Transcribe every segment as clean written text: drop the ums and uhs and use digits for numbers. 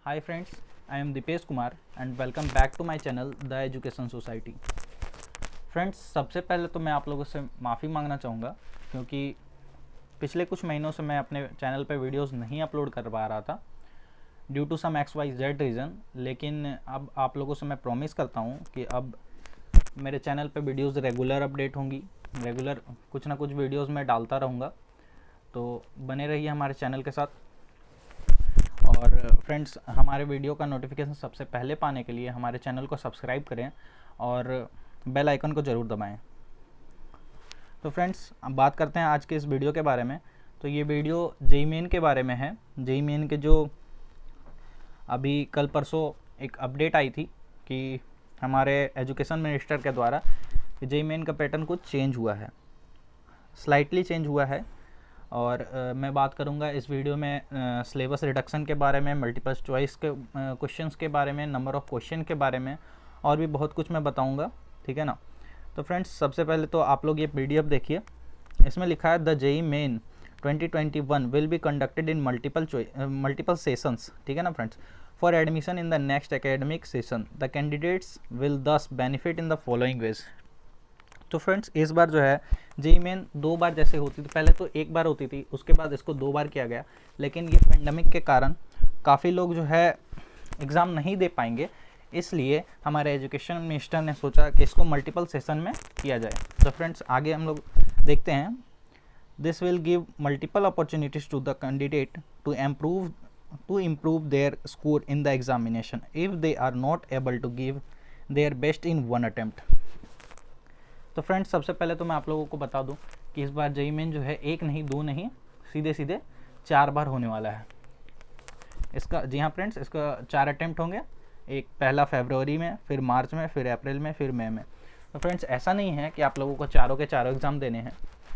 Hi friends, I am Dipesh Kumar and welcome back to my channel The Education Society. Friends, सबसे पहले तो मैं आप लोगों से माफ़ी मांगना चाहूँगा क्योंकि पिछले कुछ महीनों से मैं अपने चैनल पे वीडियोस नहीं अपलोड कर पा रहा था due to some XYZ reason. लेकिन अब आप लोगों से मैं प्रॉमिस करता हूँ कि अब मेरे चैनल पे वीडियोस रेगुलर अपडेट होंगी, रेगुलर कुछ ना कुछ वीडियोस मैं डालता रहूँगा, तो बने रहिए हमारे चैनल के साथ। और फ्रेंड्स, हमारे वीडियो का नोटिफिकेशन सबसे पहले पाने के लिए हमारे चैनल को सब्सक्राइब करें और बेल आइकन को ज़रूर दबाएं। तो फ्रेंड्स, अब बात करते हैं आज के इस वीडियो के बारे में। तो ये वीडियो जेईई मेन के बारे में है। जेईई मेन के जो अभी कल परसों एक अपडेट आई थी कि हमारे एजुकेशन मिनिस्टर के द्वारा जेईई मेन का पैटर्न कुछ चेंज हुआ है, स्लाइटली चेंज हुआ है। और मैं बात करूंगा इस वीडियो में सिलेबस रिडक्शन के बारे में, मल्टीपल चॉइस के क्वेश्चंस के बारे में, नंबर ऑफ़ क्वेश्चन के बारे में और भी बहुत कुछ मैं बताऊंगा, ठीक है ना। तो फ्रेंड्स, सबसे पहले तो आप लोग ये PDF देखिए। इसमें लिखा है the JEE Main 2021 will be conducted in multiple sessions, ठीक है ना friends. For admission in the next academic session the candidates will thus benefit in the following ways. तो फ्रेंड्स, इस बार जो है जेईई मेन 2 बार जैसे होती थी, पहले तो 1 बार होती थी, उसके बाद इसको 2 बार किया गया। लेकिन ये पेंडेमिक के कारण काफ़ी लोग जो है एग्ज़ाम नहीं दे पाएंगे, इसलिए हमारे एजुकेशन मिनिस्टर ने सोचा कि इसको मल्टीपल सेशन में किया जाए। तो फ्रेंड्स, आगे हम लोग देखते हैं। This will give multiple opportunities to the candidate to improve their score in the examination if they are not able to give their best in one attempt. तो फ्रेंड्स, सबसे पहले तो मैं आप लोगों को बता दूं कि इस बार जेईई मेन जो है 1 नहीं 2 नहीं, सीधे 4 बार होने वाला है इसका। जी हाँ फ्रेंड्स, इसका 4 अटेम्प्ट होंगे। एक पहला फरवरी में, फिर मार्च में, फिर अप्रैल में, फिर मई में। तो फ्रेंड्स, ऐसा नहीं है कि आप लोगों को चारों के चारों एग्ज़ाम देने हैं,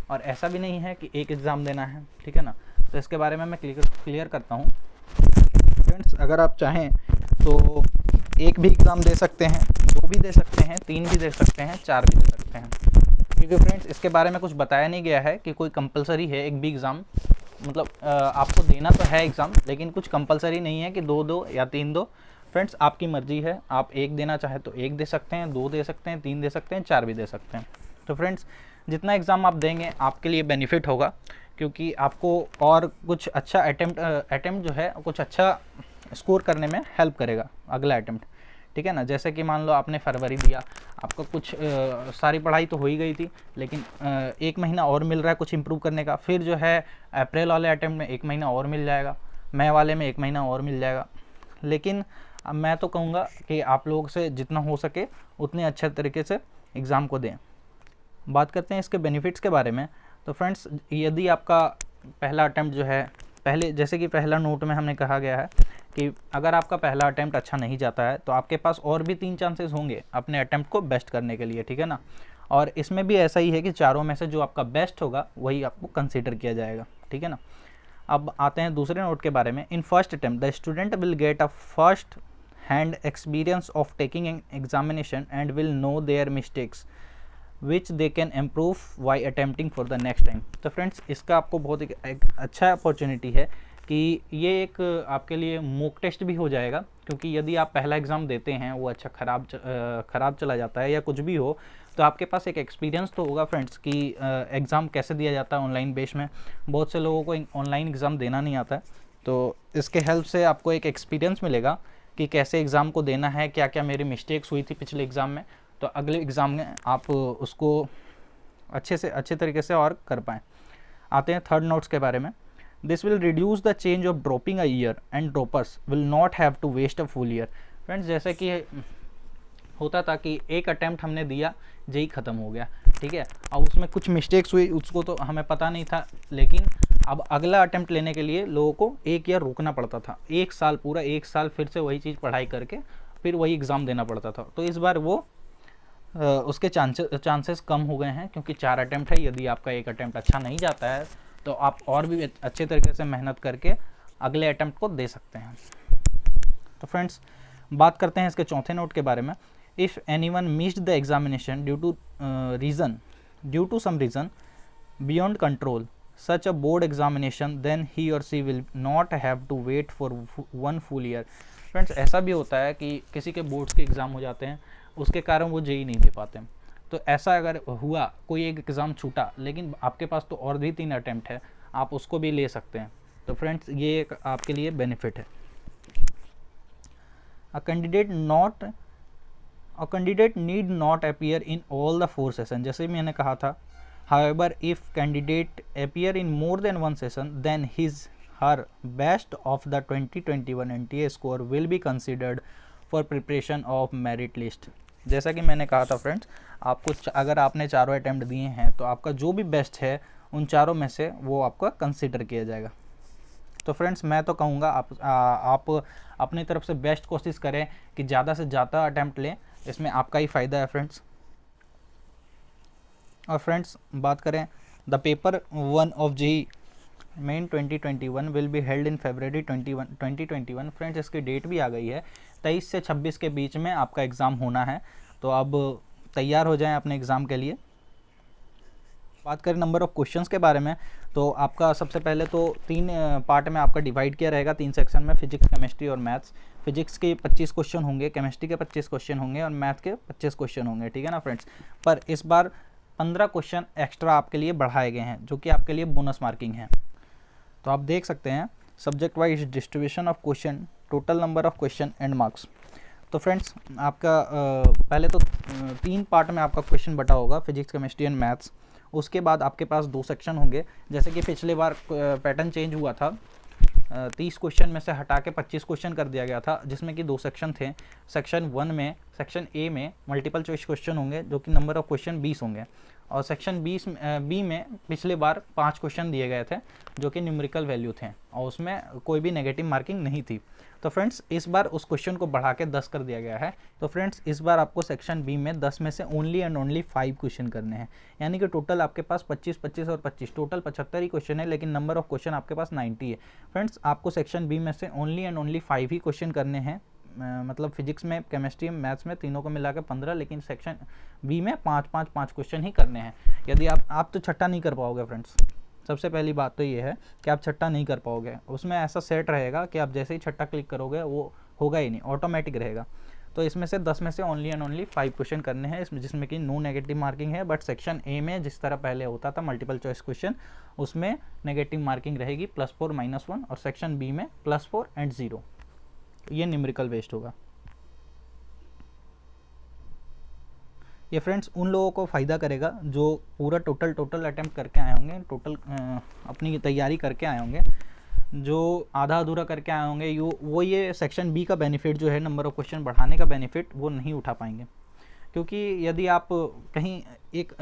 और ऐसा भी नहीं है कि एक एग्ज़ाम देना है, ठीक है ना। तो इसके बारे में मैं क्लियर करता हूँ। फ्रेंड्स, अगर आप चाहें तो एक भी एग्ज़ाम दे सकते हैं, 2 भी दे सकते हैं, 3 भी दे सकते हैं, 4 भी दे सकते हैं। क्योंकि फ्रेंड्स, इसके बारे में कुछ बताया नहीं गया है कि कोई कंपलसरी है एक भी एग्ज़ाम, मतलब आपको देना तो है एग्ज़ाम, लेकिन कुछ कंपलसरी नहीं है कि 2 दो या 3 दो। फ्रेंड्स, आपकी मर्ज़ी है, आप 1 देना चाहे तो 1 दे सकते हैं, 2 दे सकते हैं, 3 दे सकते हैं, 4 भी दे सकते हैं। तो फ्रेंड्स, जितना एग्ज़ाम आप देंगे आपके लिए बेनिफिट होगा, क्योंकि आपको और कुछ अच्छा अटेम्प्ट जो है कुछ अच्छा स्कोर करने में हेल्प करेगा अगला अटेम्प्ट, ठीक है ना। जैसे कि मान लो आपने फरवरी दिया, आपका कुछ सारी पढ़ाई तो हो ही गई थी, लेकिन 1 महीना और मिल रहा है कुछ इंप्रूव करने का। फिर जो है अप्रैल वाले अटेम्प्ट में 1 महीना और मिल जाएगा, मई वाले में 1 महीना और मिल जाएगा। लेकिन मैं तो कहूँगा कि आप लोग से जितना हो सके उतने अच्छे तरीके से एग्ज़ाम को दें। बात करते हैं इसके बेनिफिट्स के बारे में। तो फ्रेंड्स, यदि आपका पहला अटेम्प्ट जो है, पहले जैसे कि पहला नोट में हमने कहा गया है कि अगर आपका पहला अटेम्प्ट अच्छा नहीं जाता है तो आपके पास और भी 3 चांसेस होंगे अपने अटेम्प्ट को बेस्ट करने के लिए, ठीक है ना। और इसमें भी ऐसा ही है कि चारों में से जो आपका बेस्ट होगा वही आपको कंसीडर किया जाएगा, ठीक है ना। अब आते हैं दूसरे नोट के बारे में। In first attempt the student will get a first hand experience of taking an examination and will know their mistakes which they can improve by attempting for the next time. तो friends, इसका आपको बहुत एक अच्छा opportunity है कि ये एक आपके लिए मॉक टेस्ट भी हो जाएगा। क्योंकि यदि आप पहला एग्ज़ाम देते हैं, वो अच्छा ख़राब चला जाता है या कुछ भी हो, तो आपके पास एक एक्सपीरियंस तो होगा फ्रेंड्स कि एग्ज़ाम कैसे दिया जाता है ऑनलाइन बेस में। बहुत से लोगों को ऑनलाइन एग्ज़ाम देना नहीं आता है, तो इसके हेल्प से आपको एक एक्सपीरियंस मिलेगा कि कैसे एग्ज़ाम को देना है, क्या क्या मेरी मिस्टेक्स हुई थी पिछले एग्ज़ाम में, तो अगले एग्ज़ाम में आप उसको अच्छे तरीके से और कर पाएँ। आते हैं थर्ड नोट्स के बारे में। This will reduce the change of dropping a year and droppers will not have to waste a full year. Friends, जैसे कि होता था कि एक अटैम्प्ट हमने दिया, जेईई ख़त्म हो गया, ठीक है, और उसमें कुछ मिस्टेक्स हुई, उसको तो हमें पता नहीं था, लेकिन अब अगला अटैम्प्ट लेने के लिए लोगों को 1 ईयर रुकना पड़ता था, 1 साल, पूरा 1 साल फिर से वही चीज़ पढ़ाई करके फिर वही एग्ज़ाम देना पड़ता था। तो इस बार वो उसके चांसेस कम हो गए हैं, क्योंकि 4 अटैम्प्ट है। यदि आपका एक अटैम्प्ट अच्छा नहीं जाता है तो आप और भी अच्छे तरीके से मेहनत करके अगले अटैम्प्ट को दे सकते हैं। तो फ्रेंड्स, बात करते हैं इसके चौथे नोट के बारे में। If anyone missed the examination due to some reason beyond control such a board examination, then he or she will not have to wait for 1 full year. Friends ऐसा भी होता है कि किसी के बोर्ड्स के एग्ज़ाम हो जाते हैं, उसके कारण वो जेई नहीं दे पाते। तो ऐसा अगर हुआ, कोई एक एग्ज़ाम छूटा लेकिन आपके पास तो और भी 3 अटैम्प्ट है, आप उसको भी ले सकते हैं। तो फ्रेंड्स ये एक आपके लिए बेनिफिट है। A candidate need not appear in all the 4 session, जैसे मैंने कहा था। However, if candidate appear in more than one session, then her best of the 2021 NTA score will be considered for preparation of merit list। जैसा कि मैंने कहा था friends, आपको अगर आपने चारों अटैम्प्ट दिए हैं तो आपका जो भी बेस्ट है उन चारों में से वो आपका कंसिडर किया जाएगा। तो फ्रेंड्स मैं तो कहूँगा आप अपनी तरफ से बेस्ट कोशिश करें कि ज़्यादा से ज़्यादा अटैम्प्ट लें, इसमें आपका ही फ़ायदा है फ्रेंड्स। और फ्रेंड्स बात करें the paper 1 of JEE Main 2021 will be held in February 2021। Friends इसकी डेट भी आ गई है, 23 से 26 के बीच में आपका एग्ज़ाम होना है। तो अब तैयार हो जाएं अपने एग्ज़ाम के लिए। बात करें नंबर ऑफ़ क्वेश्चंस के बारे में, तो आपका सबसे पहले तो 3 पार्ट में आपका डिवाइड किया रहेगा, 3 सेक्शन में, फिजिक्स, केमिस्ट्री और मैथ्स। फिजिक्स के 25 क्वेश्चन होंगे, केमिस्ट्री के 25 क्वेश्चन होंगे और मैथ के 25 क्वेश्चन होंगे, ठीक है ना फ्रेंड्स। पर इस बार 15 क्वेश्चन एक्स्ट्रा आपके लिए बढ़ाए गए हैं, जो कि आपके लिए बोनस मार्किंग है। तो आप देख सकते हैं subject wise distribution of question, total number of question and marks. तो फ्रेंड्स आपका पहले तो 3 पार्ट में आपका क्वेश्चन बटा होगा, फिजिक्स, केमिस्ट्री एंड मैथ्स। उसके बाद आपके पास 2 सेक्शन होंगे, जैसे कि पिछले बार पैटर्न चेंज हुआ था, 30 क्वेश्चन में से हटा के 25 क्वेश्चन कर दिया गया था, जिसमें कि 2 सेक्शन थे। सेक्शन 1 में, सेक्शन ए में मल्टीपल चॉइस क्वेश्चन होंगे, जो कि नंबर ऑफ क्वेश्चन 20 होंगे। और सेक्शन बी में पिछले बार 5 क्वेश्चन दिए गए थे, जो कि न्यूमेरिकल वैल्यू थे और उसमें कोई भी नेगेटिव मार्किंग नहीं थी। तो फ्रेंड्स इस बार उस क्वेश्चन को बढ़ा के 10 कर दिया गया है। तो फ्रेंड्स इस बार आपको सेक्शन बी में 10 में से ओनली एंड ओनली 5 क्वेश्चन करने हैं, यानी कि टोटल आपके पास 25, 25 और 25, टोटल 75 ही क्वेश्चन है, लेकिन नंबर ऑफ क्वेश्चन आपके पास 90 है। फ्रेंड्स आपको सेक्शन बी में से only and only 5 he question करने हैं, मतलब फिजिक्स में, केमिस्ट्री में, मैथ्स में, तीनों को मिला के 15, लेकिन सेक्शन बी में 5 क्वेश्चन ही करने हैं। यदि आप तो छठा नहीं कर पाओगे फ्रेंड्स। सबसे पहली बात तो ये है कि आप छठा नहीं कर पाओगे, उसमें ऐसा सेट रहेगा कि आप जैसे ही छठा क्लिक करोगे वो होगा ही नहीं, ऑटोमेटिक रहेगा। तो इसमें से 10 में से ओनली एंड ओनली 5 क्वेश्चन करने हैं, इसमें जिसमें कि नो नेगेटिव मार्किंग है। बट सेक्शन ए में जिस तरह पहले होता था मल्टीपल चॉइस क्वेश्चन, उसमें नेगेटिव मार्किंग रहेगी +4 -1, और सेक्शन बी में +4 एंड 0, ये न्यूमेरिकल बेस्ड होगा। ये फ्रेंड्स उन लोगों को फ़ायदा करेगा जो पूरा टोटल अटेम्प्ट करके आए होंगे, टोटल अपनी तैयारी करके आए होंगे। जो आधा अधूरा करके आए होंगे वो ये सेक्शन बी का बेनिफिट जो है, नंबर ऑफ़ क्वेश्चन बढ़ाने का बेनिफिट, वो नहीं उठा पाएंगे। क्योंकि यदि आप कहीं एक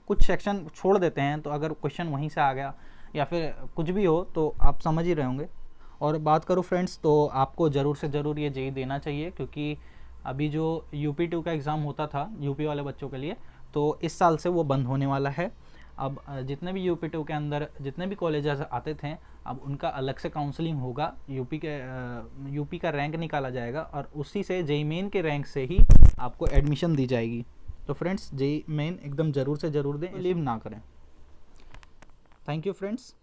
कुछ सेक्शन छोड़ देते हैं, तो अगर क्वेश्चन वहीं से आ गया या फिर कुछ भी हो, तो आप समझ ही रहे होंगे। और बात करूँ फ्रेंड्स, तो आपको ज़रूर से ज़रूर ये जेईई देना चाहिए, क्योंकि अभी जो UP2 का एग्ज़ाम होता था यूपी वाले बच्चों के लिए, तो इस साल से वो बंद होने वाला है। अब जितने भी UP2 के अंदर जितने भी कॉलेजेस आते थे, अब उनका अलग से काउंसलिंग होगा, यूपी का रैंक निकाला जाएगा और उसी से जेईई मेन के रैंक से ही आपको एडमिशन दी जाएगी। तो फ्रेंड्स जेईई मेन एकदम ज़रूर से ज़रूर दें, लीव ना करें। Thank you friends.